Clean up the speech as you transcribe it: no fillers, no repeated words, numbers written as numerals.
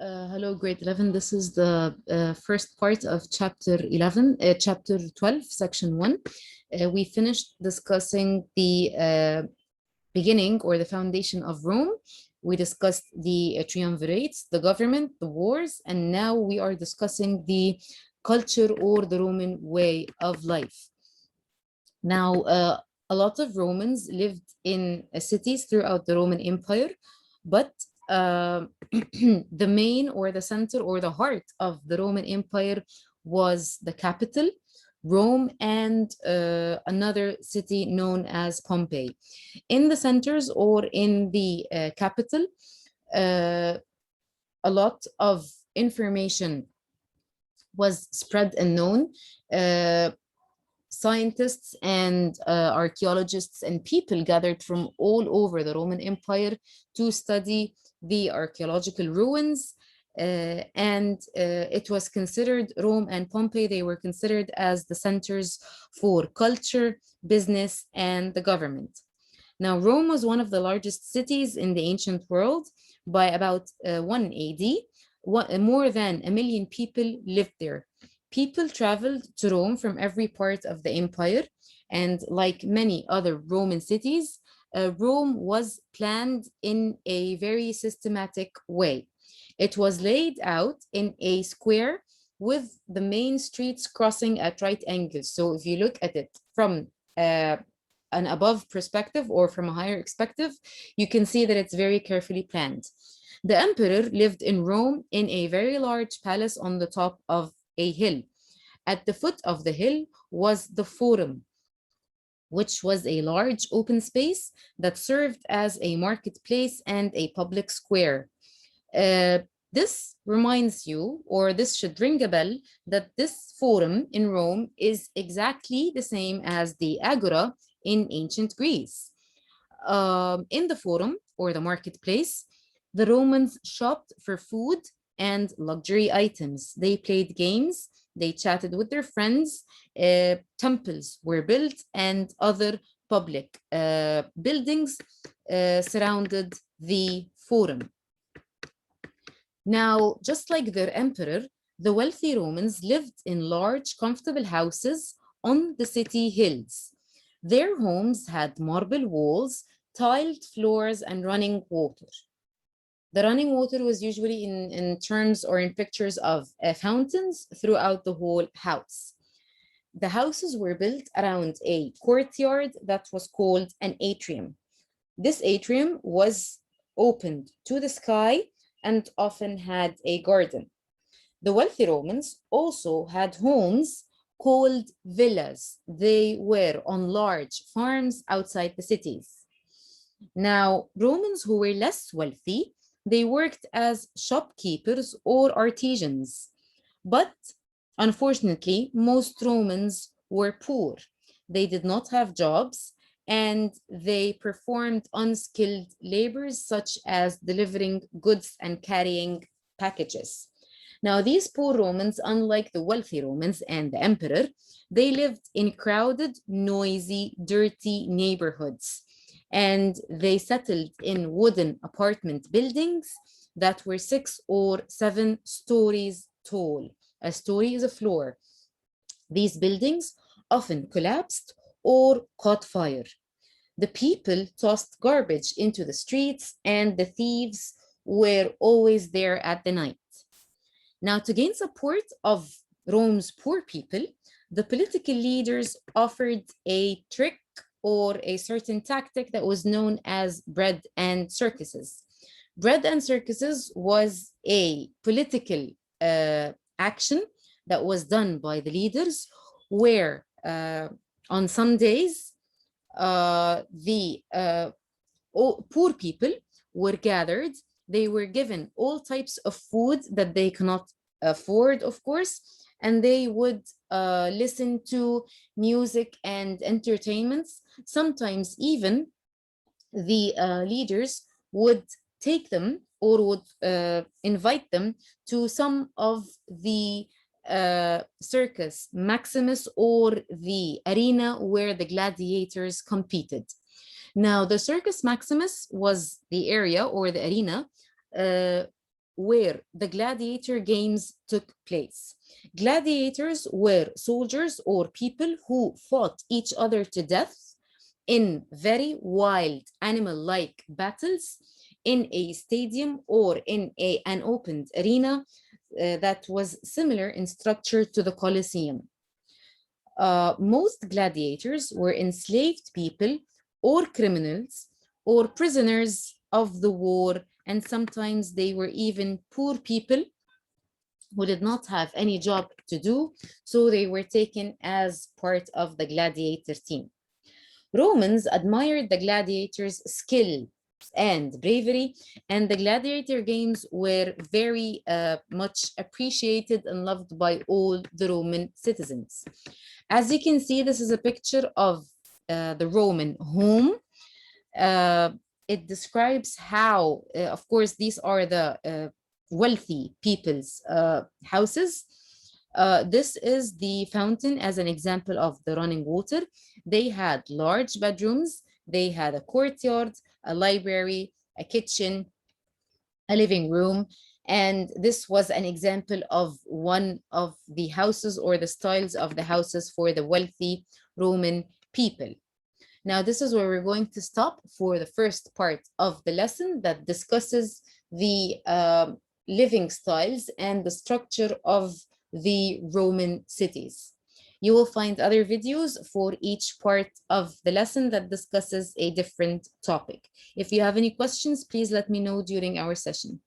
Hello, grade 11. This is the first part of chapter 12, section 1. We finished discussing the beginning or the foundation of Rome. We discussed the triumvirates, the government, the wars, and now we are discussing the culture or the Roman way of life. Now, a lot of Romans lived in cities throughout the Roman Empire, but the main or the center or the heart of the Roman Empire was the capital, Rome, and another city known as Pompeii. In the centers or in the capital, a lot of information was spread and known. Scientists and archaeologists and people gathered from all over the Roman Empire to study the archaeological ruins, and it was considered, Rome and Pompeii, they were considered as the centers for culture, business, and the government. Now, Rome was one of the largest cities in the ancient world. By about 1 AD, more than 1 million people lived there. People traveled to Rome from every part of the empire, and like many other Roman cities, Rome was planned in a very systematic way. It was laid out in a square with the main streets crossing at right angles. So if you look at it from an above perspective or from a higher perspective, you can see that it's very carefully planned. The emperor lived in Rome in a very large palace on the top of a hill. At the foot of the hill was the Forum, which was a large open space that served as a marketplace and a public square. This reminds you, or this should ring a bell, that this Forum in Rome is exactly the same as the Agora in ancient Greece. In the Forum, or the marketplace, the Romans shopped for food and luxury items. They played games, they chatted with their friends, temples were built, and other public buildings surrounded the Forum. Now, just like their emperor, the wealthy Romans lived in large, comfortable houses on the city hills. Their homes had marble walls, tiled floors, and running water. The running water was usually in terms or in pictures of fountains throughout the whole house. The houses were built around a courtyard that was called an atrium. This atrium was opened to the sky and often had a garden. The wealthy Romans also had homes called villas. They were on large farms outside the cities. Now, Romans who were less wealthy, they worked as shopkeepers or artisans. But unfortunately, most Romans were poor. They did not have jobs, and they performed unskilled labors such as delivering goods and carrying packages. Now, these poor Romans, unlike the wealthy Romans and the emperor, they lived in crowded, noisy, dirty neighborhoods. And they settled in wooden apartment buildings that were 6 or 7 stories tall. A story is a floor. These buildings often collapsed or caught fire. The people tossed garbage into the streets, and the thieves were always there at the night. Now, to gain support of Rome's poor people, the political leaders offered a trick or a certain tactic that was known as bread and circuses. Bread and circuses was a political action that was done by the leaders, where on some days, the poor people were gathered. They were given all types of food that they cannot afford, of course, and they would listen to music and entertainments. Sometimes even the leaders would take them or would invite them to some of the circus maximus or the arena where the gladiators competed. Now, the circus maximus was the area or the arena where the gladiator games took place. Gladiators were soldiers or people who fought each other to death in very wild animal-like battles in a stadium or in an opened arena that was similar in structure to the Colosseum. Most gladiators were enslaved people or criminals or prisoners of the war, and sometimes they were even poor people who did not have any job to do, so they were taken as part of the gladiator team. Romans admired the gladiators' skill and bravery, and the gladiator games were very much appreciated and loved by all the Roman citizens. As you can see, this is a picture of the Roman home. Uh, it describes how, of course, these are the wealthy people's houses. This is the fountain as an example of the running water. They had large bedrooms, they had a courtyard, a library, a kitchen, a living room, and this was an example of one of the houses or the styles of the houses for the wealthy Roman people. Now, this is where we're going to stop for the first part of the lesson that discusses the living styles and the structure of the Roman cities. You will find other videos for each part of the lesson that discusses a different topic. If you have any questions, please let me know during our session.